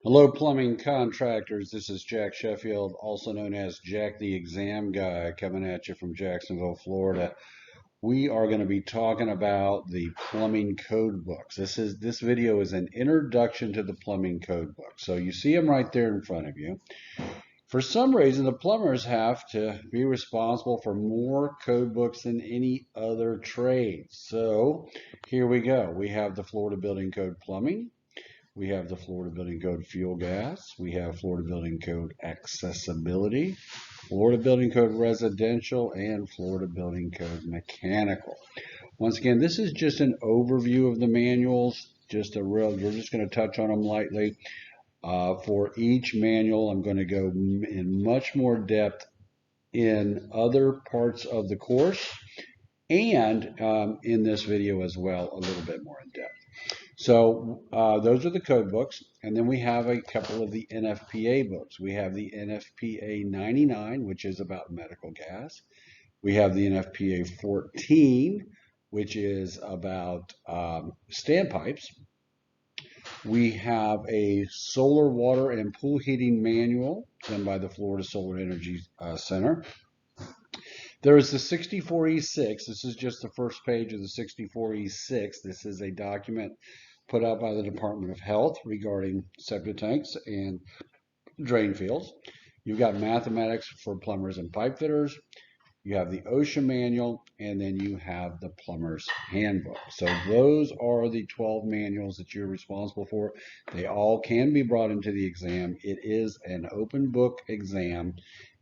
Hello, plumbing contractors. This is Jack Sheffield, also known as Jack the Exam Guy, coming at you from Jacksonville, Florida. We are going to be talking about the plumbing code books. This video is an introduction to the plumbing code book. So you see them right there in front of you. For some reason, the plumbers have to be responsible for more code books than any other trade. So here we go. We have the Florida Building Code Plumbing. We have the Florida Building Code Fuel Gas. We have Florida Building Code Accessibility, Florida Building Code Residential, and Florida Building Code Mechanical. Once again, this is just an overview of the manuals. We're just going to touch on them lightly. For each manual, I'm going to go in much more depth in other parts of the course and in this video as well, a little bit more in depth. So those are the code books, and then we have a couple of the NFPA books. We have the NFPA 99, which is about medical gas. We have the NFPA 14, which is about standpipes. We have a solar, water, and pool heating manual done by the Florida Solar Energy Center. There is the 64E6. This is just the first page of the 64E6. This is a document put out by the Department of Health regarding septic tanks and drain fields. You've got mathematics for plumbers and pipe fitters. You have the OSHA manual, and then you have the plumber's handbook. So those are the 12 manuals that you're responsible for. They all can be brought into the exam. It is an open book exam.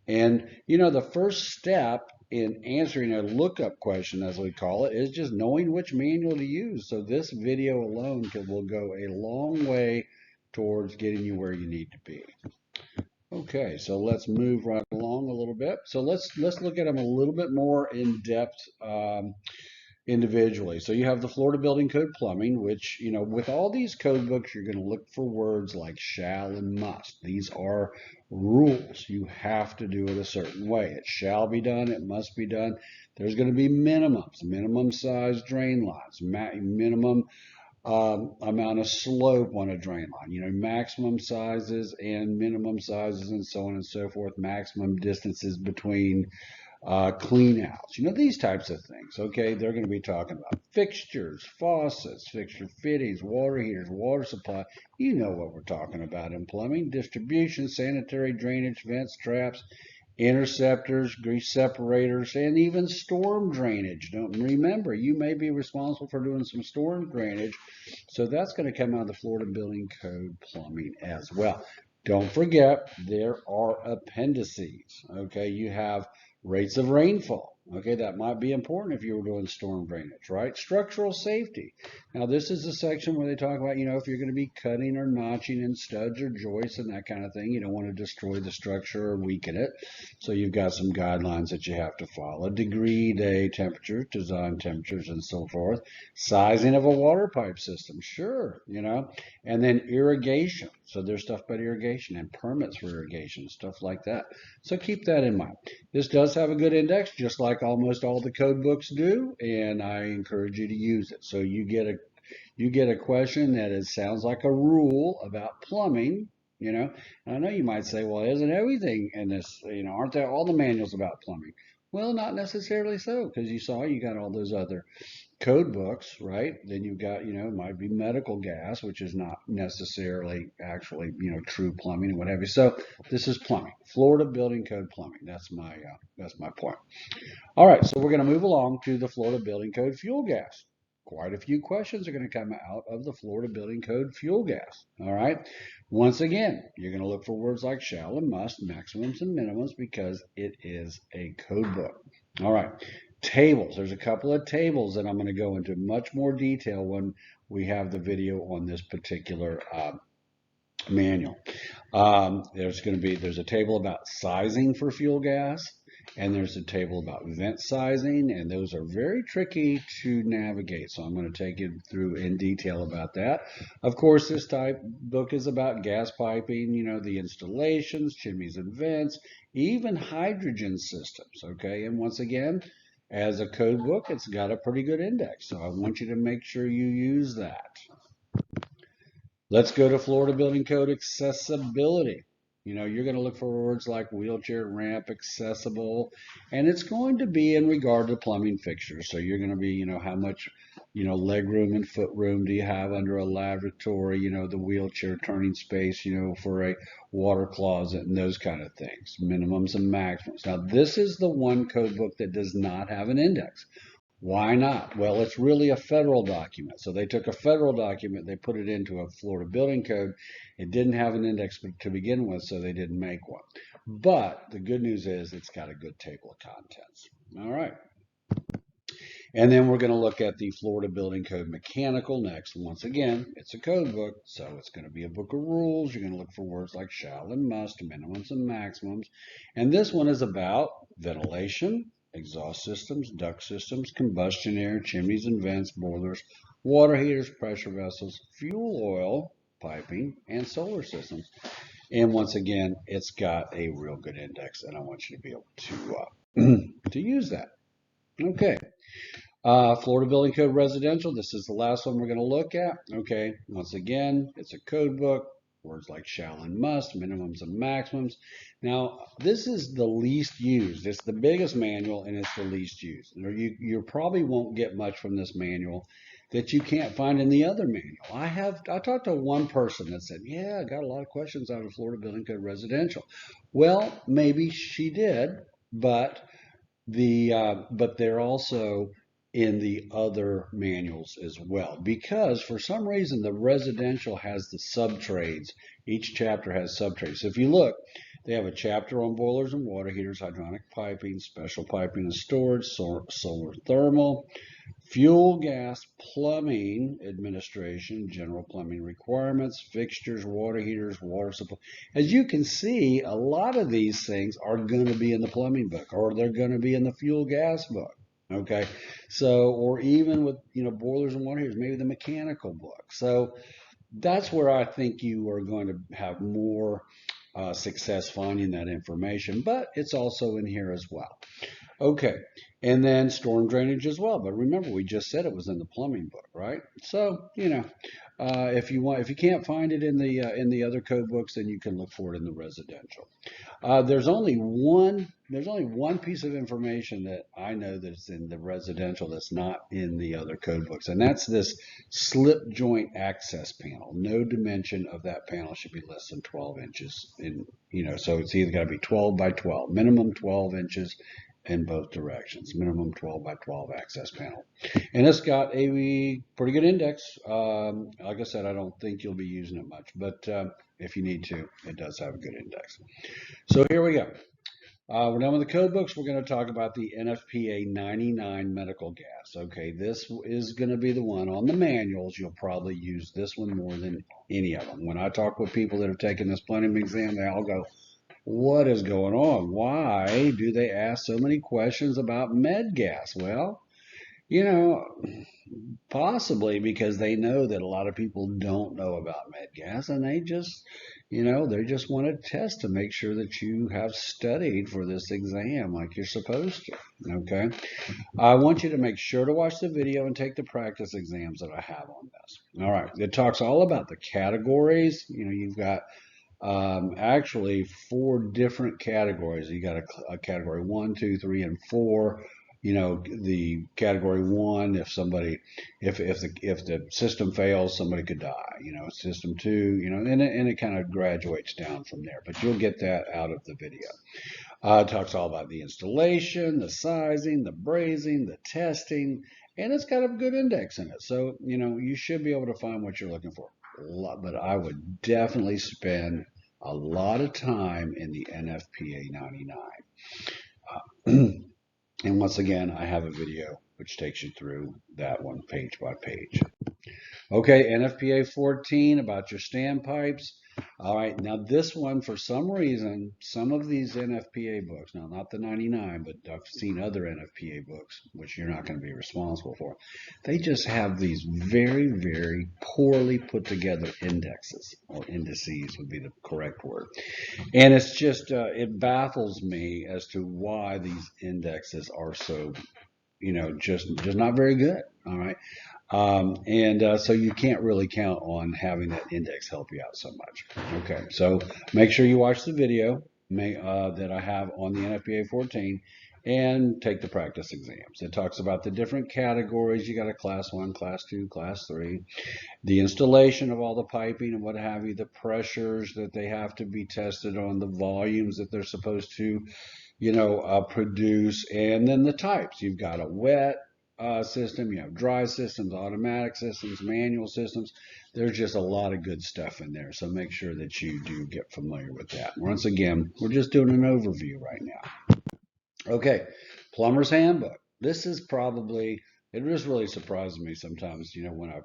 And, the first step in answering a lookup question, as we call it, is just knowing which manual to use. So this video alone will go a long way towards getting you where you need to be. Okay, so let's move right along a little bit. So let's look at them a little bit more in depth individually. So you have the Florida Building Code Plumbing, which, with all these code books, you're going to look for words like shall and must. These are rules. You have to do it a certain way. It shall be done. It must be done. There's going to be minimums, minimum size drain lines, minimum amount of slope on a drain line, maximum sizes and minimum sizes and so on and so forth, maximum distances between clean outs, these types of things. Okay, they're going to be talking about fixtures, faucets, fixture fittings, water heaters, water supply. You know what we're talking about in plumbing: distribution, sanitary, drainage, vents, traps, interceptors, grease separators, and even storm drainage. Don't remember, you may be responsible for doing some storm drainage, so that's going to come out of the Florida Building Code Plumbing as well. Don't forget, there are appendices. Okay, you have rates of rainfall. Okay, that might be important if you were doing storm drainage, right? Structural safety. Now, this is the section where they talk about, if you're going to be cutting or notching in studs or joists and that kind of thing, you don't want to destroy the structure or weaken it. So you've got some guidelines that you have to follow. Degree, day, temperatures, design temperatures, and so forth. Sizing of a water pipe system, sure, and then irrigation. So there's stuff about irrigation and permits for irrigation, stuff like that. So keep that in mind. This does have a good index, just like almost all the code books do, and I encourage you to use it. So you get a question that sounds like a rule about plumbing, and I know you might say, well, isn't everything in this, aren't there all the manuals about plumbing? Well, not necessarily so, because you got all those other code books, right? Then you've got, it might be medical gas, which is not necessarily actually, true plumbing and what have you. So this is plumbing, Florida Building Code Plumbing. That's my point. All right, so we're going to move along to the Florida Building Code Fuel Gas. Quite a few questions are going to come out of the Florida Building Code Fuel Gas. All right. Once again, you're going to look for words like shall and must, maximums and minimums, because it is a code book. All right. Tables. There's a couple of tables that I'm going to go into much more detail when we have the video on this particular manual. There's a table about sizing for fuel gas, and there's a table about vent sizing, and those are very tricky to navigate. So I'm going to take you through in detail about that. Of course, this type book is about gas piping, the installations, chimneys and vents, even hydrogen systems. Okay, and once again, as a code book, it's got a pretty good index. So I want you to make sure you use that. Let's go to Florida Building Code accessibility. You're going to look for words like wheelchair, ramp, accessible, and it's going to be in regard to plumbing fixtures. So you're going to be, how much, leg room and foot room do you have under a lavatory, the wheelchair turning space, for a water closet and those kind of things, minimums and maximums. Now, this is the one code book that does not have an index. Why not? Well, it's really a federal document. So they took a federal document, they put it into a Florida building code. It didn't have an index to begin with, so they didn't make one. But the good news is it's got a good table of contents. All right. And then we're going to look at the Florida Building Code Mechanical next. Once again, it's a code book, so it's going to be a book of rules. You're going to look for words like shall and must, minimums and maximums. And this one is about ventilation, exhaust systems, duct systems, combustion air, chimneys and vents, boilers, water heaters, pressure vessels, fuel oil, piping, and solar systems. And once again, it's got a real good index, and I want you to be able to use that. Okay. Florida Building Code Residential. This is the last one we're going to look at. Okay, once again, it's a code book. Words like shall and must, minimums and maximums. Now, this is the least used. It's the biggest manual and it's the least used. You probably won't get much from this manual that you can't find in the other manual. I talked to one person that said, yeah, I got a lot of questions out of Florida Building Code Residential. Well, maybe she did, but they're also in the other manuals as well, because for some reason the residential has the subtrades. Each chapter has subtrades. So if you look, they have a chapter on boilers and water heaters, hydronic piping, special piping and storage, solar thermal, fuel gas, plumbing administration, general plumbing requirements, fixtures, water heaters, water supply. As you can see, a lot of these things are going to be in the plumbing book, or they're going to be in the fuel gas book. Okay, so, or even with, boilers and water heaters, maybe the mechanical book. So that's where I think you are going to have more success finding that information, but it's also in here as well. Okay, and then storm drainage as well. But remember, we just said it was in the plumbing book, right? So, if you can't find it in the other code books, then you can look for it in the residential. There's only one piece of information that I know that's in the residential that's not in the other code books, and that's this slip joint access panel. No dimension of that panel should be less than 12 inches. So it's either got to be 12 by 12, minimum 12 inches in both directions, minimum 12 by 12 access panel. And it's got a pretty good index. Like I said, I don't think you'll be using it much, but if you need to, it does have a good index. So here we go. We're done with the code books. We're going to talk about the NFPA 99 medical gas. Okay, this is going to be the one on the manuals. You'll probably use this one more than any of them. When I talk with people that have taken this plumbing exam, they all go, what is going on? Why do they ask so many questions about med gas? Well, possibly because they know that a lot of people don't know about med gas, and they just want to test to make sure that you have studied for this exam like you're supposed to. Okay, I want you to make sure to watch the video and take the practice exams that I have on this. All right, it talks all about the categories. You've got actually 4 different categories. You got a category 1, 2, 3, and 4. The category 1, if the system fails, somebody could die. System 2, and it kind of graduates down from there. But you'll get that out of the video. It talks all about the installation, the sizing, the brazing, the testing, and it's got a good index in it. So you should be able to find what you're looking for. But I would definitely spend a lot of time in the NFPA 99. And once again, I have a video which takes you through that one page by page. Okay, NFPA 14 about your standpipes. All right, now this one, for some reason, some of these NFPA books, now not the 99, but I've seen other NFPA books, which you're not going to be responsible for, they just have these very, very poorly put together indexes, or indices would be the correct word. And it's just, it baffles me as to why these indexes are so, just not very good. All right. So you can't really count on having that index help you out so much. Okay, so make sure you watch the video that I have on the NFPA 14 and take the practice exams. It talks about the different categories. You got a class 1, class 2, class 3, the installation of all the piping and what have you, the pressures that they have to be tested on, the volumes that they're supposed to produce, and then the types. You've got a wet system, you have dry systems, automatic systems, manual systems. There's just a lot of good stuff in there, so make sure that you do get familiar with that. Once again, we're just doing an overview right now. Okay, Plumber's Handbook. This is probably, it just really surprises me sometimes, when I,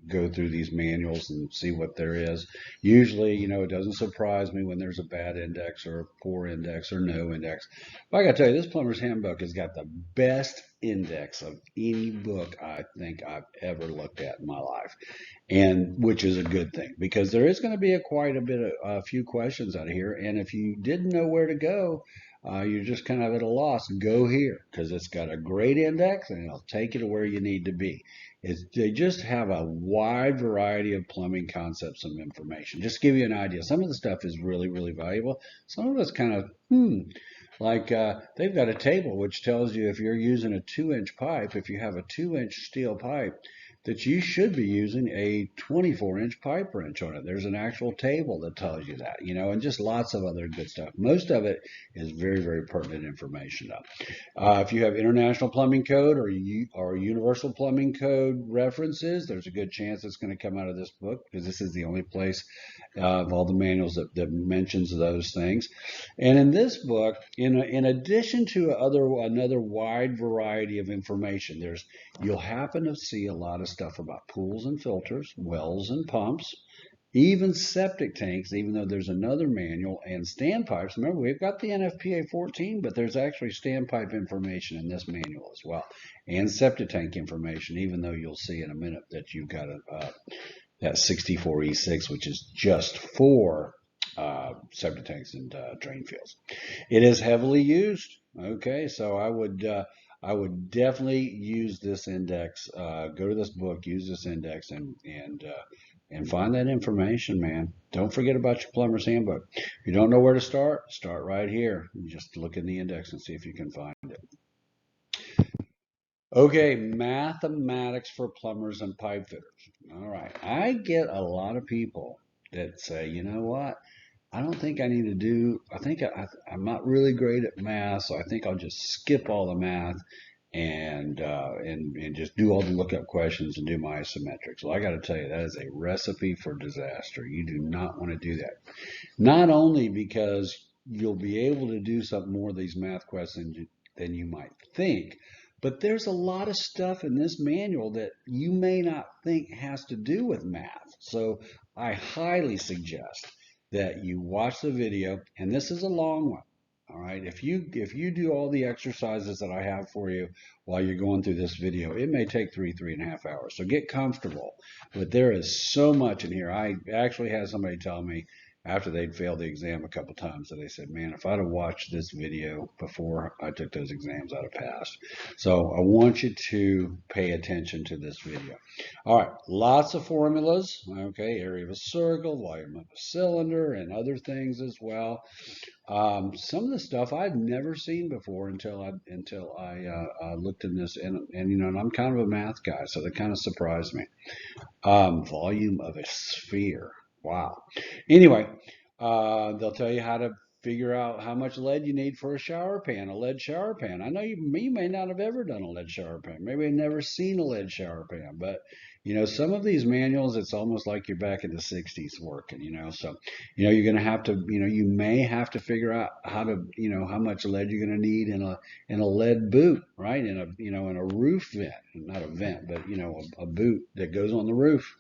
go through these manuals and see what there is. Usually, it doesn't surprise me when there's a bad index or a poor index or no index. But I got to tell you, this Plumber's Handbook has got the best index of any book I think I've ever looked at in my life, and which is a good thing because there is going to be quite a bit of a few questions out of here. And if you didn't know where to go, you're just kind of at a loss, go here because it's got a great index and it'll take you to where you need to be. They just have a wide variety of plumbing concepts and information. Just to give you an idea, some of the stuff is really, really valuable. Some of it's kind of, like they've got a table which tells you if you're using a 2-inch pipe, if you have a 2-inch steel pipe, that you should be using a 24-inch pipe wrench on it. There's an actual table that tells you that, and just lots of other good stuff. Most of it is very, very pertinent information, though. If you have International Plumbing Code or Universal Plumbing Code references, there's a good chance it's going to come out of this book because this is the only place of all the manuals that mentions those things. And in this book, in addition to another wide variety of information, you'll happen to see a lot of stuff about pools and filters, wells and pumps, even septic tanks, even though there's another manual, and standpipes. Remember, we've got the NFPA 14, but there's actually standpipe information in this manual as well, and septic tank information, even though you'll see in a minute that you've got that 64E6, which is just for septic tanks and drain fields. It is heavily used. Okay, so I would definitely use this index. Go to this book, use this index, and find that information, man. Don't forget about your plumber's handbook. If you don't know where to start right here. Just look in the index and see if you can find it. Okay, mathematics for plumbers and pipe fitters. All right, I get a lot of people that say, you know what? I don't think I need to do, I'm not really great at math, so I think I'll just skip all the math and just do all the lookup questions and do my isometrics. Well, I got to tell you, that is a recipe for disaster. You do not want to do that. Not only because you'll be able to do some more of these math questions than you might think, but there's a lot of stuff in this manual that you may not think has to do with math. So I highly suggest that you watch the video, and this is a long one. All right, if you do all the exercises that I have for you while you're going through this video, it may take 3.5 hours. So get comfortable. But there is so much in here. I actually had somebody tell me after they'd failed the exam a couple times that they said, man, if I'd have watched this video before I took those exams, I'd have passed. So I want you to pay attention to this video. All right, lots of formulas. Okay, area of a circle, volume of a cylinder, and other things as well. Some of the stuff I'd never seen before until I looked in this, and I'm kind of a math guy, so that kind of surprised me. Volume of a sphere. Wow. Anyway, they'll tell you how to figure out how much lead you need for a shower pan, a lead shower pan. I know you may not have ever done a lead shower pan. Maybe you've never seen a lead shower pan, but some of these manuals, it's almost like you're back in the 60s working, so, you're going to have to, you may have to figure out how to, how much lead you're going to need in a lead boot, right? In a roof vent, not a vent, but, a boot that goes on the roof.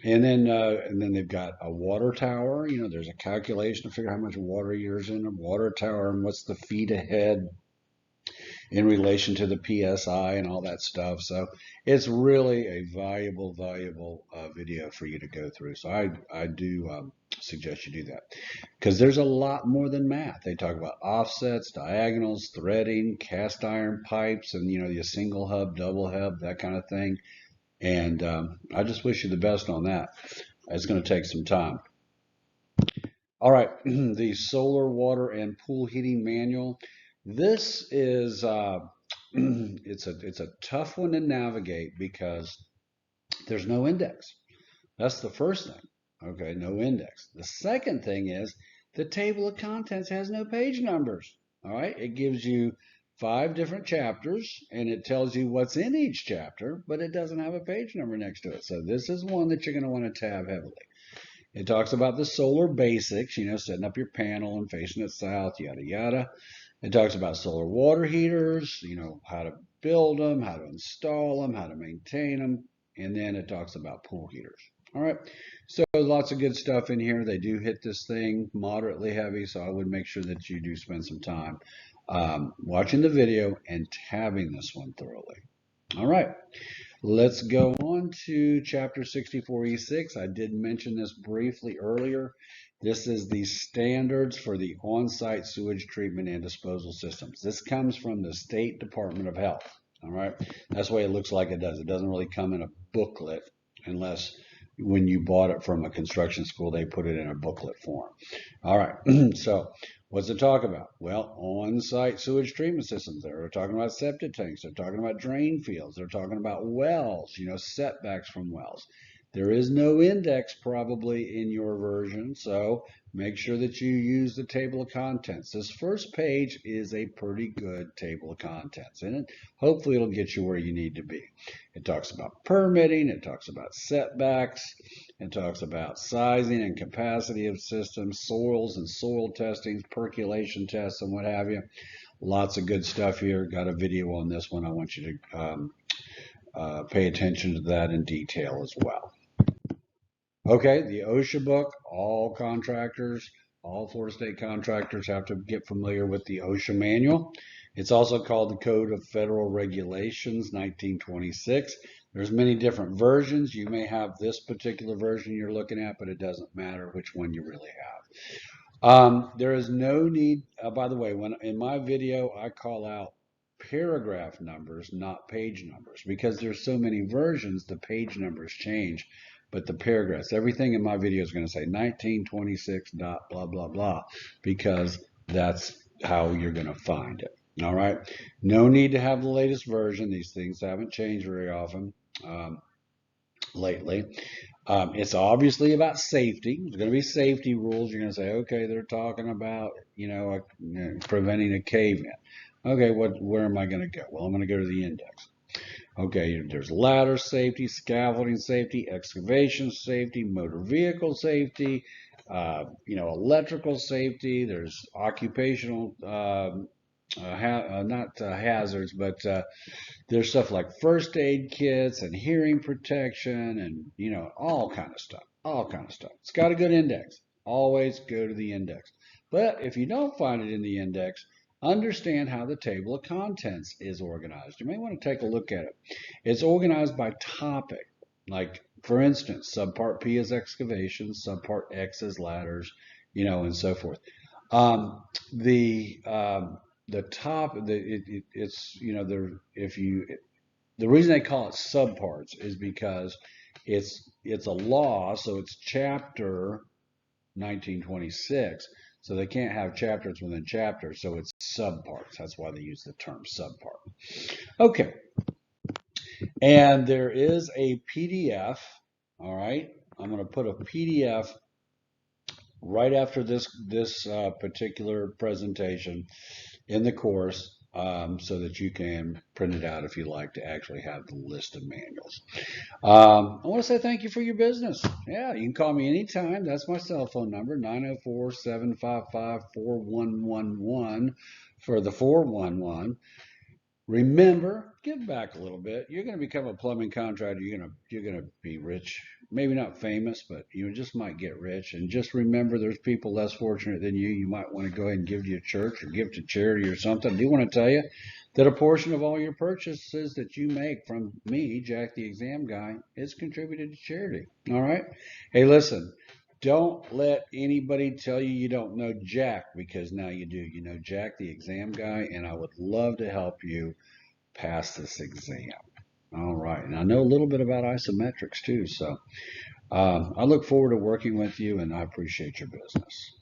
And then they've got a water tower. There's a calculation to figure out how much water you're in a water tower and what's the feet ahead. in relation to the PSI and all that stuff. So it's really a valuable video for you to go through. So I do suggest you do that, because there's a lot more than math. They talk about offsets, diagonals, threading, cast iron pipes, and your single hub, double hub, that kind of thing. And I just wish you the best on that. It's going to take some time. All right, the solar, water, and pool heating manual. This is it's a tough one to navigate because there's no index. That's the first thing. Okay, no index. The second thing is the table of contents has no page numbers. All right, it gives you 5 different chapters and it tells you what's in each chapter, but it doesn't have a page number next to it. So this is one that you're going to want to tab heavily. It talks about the solar basics, setting up your panel and facing it south, yada, yada. It talks about solar water heaters, how to build them, how to install them, how to maintain them. And then it talks about pool heaters. All right. So lots of good stuff in here. They do hit this thing moderately heavy. So I would make sure that you do spend some time watching the video and tabbing this one thoroughly. All right. Let's go on to chapter 64E6. I did mention this briefly earlier. This is the standards for the on-site sewage treatment and disposal systems. This comes from the State Department of Health. All right. That's the way it looks like it does. It doesn't really come in a booklet unless when you bought it from a construction school, they put it in a booklet form. All right. So what's it talk about? Well, on-site sewage treatment systems. They're talking about septic tanks. They're talking about drain fields. They're talking about wells, setbacks from wells. There is no index probably in your version, so make sure that you use the table of contents. This first page is a pretty good table of contents, and hopefully it'll get you where you need to be. It talks about permitting, it talks about setbacks, it talks about sizing and capacity of systems, soils and soil testings, percolation tests, and what have you. Lots of good stuff here. Got a video on this one. I want you to pay attention to that in detail as well. Okay, the OSHA book, all contractors, all Florida State contractors have to get familiar with the OSHA manual. It's also called the Code of Federal Regulations, 1926. There's many different versions. You may have this particular version you're looking at, but it doesn't matter which one you really have. There is no need, by the way, when in my video, I call out paragraph numbers, not page numbers, because there's so many versions, the page numbers change. But the paragraphs, everything in my video is going to say 1926 dot blah, blah, blah, because that's how you're going to find it. All right. No need to have the latest version. These things haven't changed very often lately. It's obviously about safety. There's going to be safety rules. You're going to say, okay, they're talking about, preventing a cave-in. Okay, where am I going to go? Well, I'm going to go to the index. Okay, there's ladder safety, scaffolding safety, excavation safety, motor vehicle safety, electrical safety. There's occupational, not hazards, but there's stuff like first aid kits and hearing protection and, all kind of stuff, It's got a good index. Always go to the index. But if you don't find it in the index, understand how the table of contents is organized. You may want to take a look at it. It's organized by topic. Like, for instance, subpart P is excavation, subpart X is ladders, and so forth. The reason they call it subparts is because it's a law, so it's chapter 1926. So they can't have chapters within chapters, so it's subparts. That's why they use the term subpart. Okay. And there is a PDF, all right? I'm going to put a PDF right after this particular presentation in the course so that you can print it out if you like to actually have the list of manuals. I want to say thank you for your business. Yeah, you can call me anytime. That's my cell phone number, 904-755-4111 for the 411. Remember, give back a little bit. You're going to become a plumbing contractor. You're going to be rich maybe not famous, but you just might get rich. And just remember, there's people less fortunate than you. You might want to go ahead and give to your church or give to charity or something. I do want to tell you that a portion of all your purchases that you make from me, Jack the Exam Guy, is contributed to charity. All right. Hey, listen. Don't let anybody tell you you don't know Jack, because now you do. You know Jack the Exam Guy, and I would love to help you pass this exam. All right. And I know a little bit about isometrics too. So I look forward to working with you, and I appreciate your business.